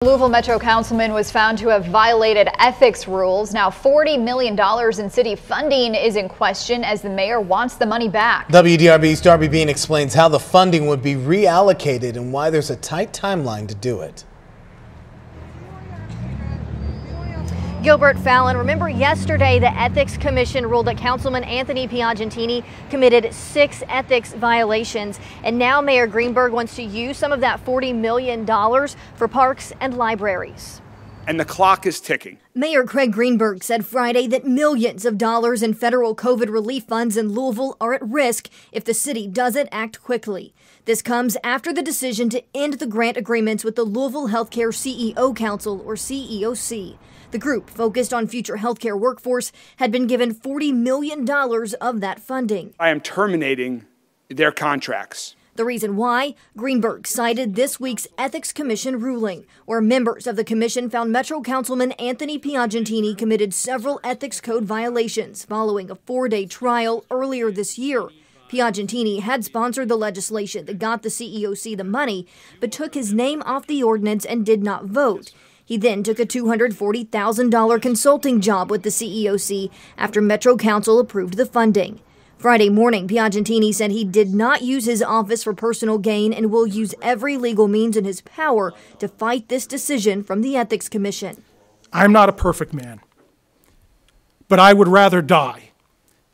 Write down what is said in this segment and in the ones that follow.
Louisville Metro Councilman was found to have violated ethics rules. Now $40 million in city funding is in question as the mayor wants the money back. WDRB's Darby Bean explains how the funding would be reallocated and why there's a tight timeline to do it. Gilbert Fallon, remember yesterday the Ethics Commission ruled that Councilman Anthony Piagentini committed 6 ethics violations, and now Mayor Greenberg wants to use some of that $40 million for parks and libraries. And the clock is ticking. Mayor Craig Greenberg said Friday that millions of dollars in federal COVID relief funds in Louisville are at risk if the city doesn't act quickly. This comes after the decision to end the grant agreements with the Louisville Healthcare CEO Council, or CEOc. The group, focused on future healthcare workforce, had been given $40 million of that funding. I am terminating their contracts. The reason why? Greenberg cited this week's Ethics Commission ruling, where members of the commission found Metro Councilman Anthony Piagentini committed several ethics code violations following a 4-day trial earlier this year. Piagentini had sponsored the legislation that got the CEOc the money, but took his name off the ordinance and did not vote. He then took a $240,000 consulting job with the CEOc after Metro Council approved the funding. Friday morning, Piagentini said he did not use his office for personal gain and will use every legal means in his power to fight this decision from the Ethics Commission. I'm not a perfect man, but I would rather die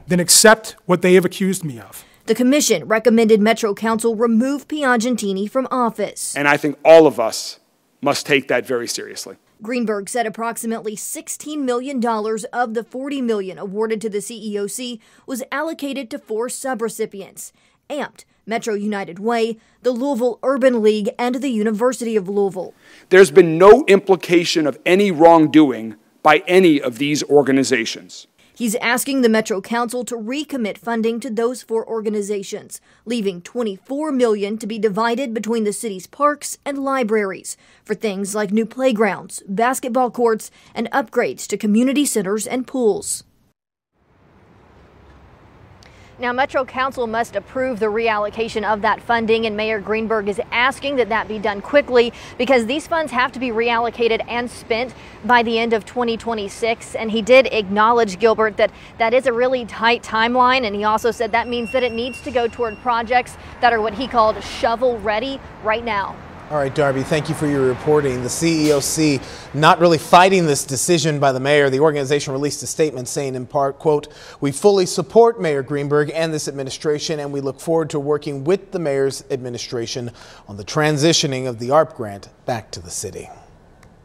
than accept what they have accused me of. The commission recommended Metro Council remove Piagentini from office. And I think all of us must take that very seriously. Greenberg said approximately $16 million of the $40 million awarded to the CEOc was allocated to 4 subrecipients: AMPT, Metro United Way, the Louisville Urban League, and the University of Louisville. There's been no implication of any wrongdoing by any of these organizations. He's asking the Metro Council to recommit funding to those 4 organizations, leaving $24 million to be divided between the city's parks and libraries for things like new playgrounds, basketball courts, and upgrades to community centers and pools. Now, Metro Council must approve the reallocation of that funding, and Mayor Greenberg is asking that that be done quickly because these funds have to be reallocated and spent by the end of 2026. And he did acknowledge, Gilbert, that that is a really tight timeline, and he also said that means that it needs to go toward projects that are what he called shovel ready right now. All right, Darby, thank you for your reporting. The CEOc not really fighting this decision by the mayor. The organization released a statement saying in part, quote, "We fully support Mayor Greenberg and this administration, and we look forward to working with the mayor's administration on the transitioning of the ARP grant back to the city."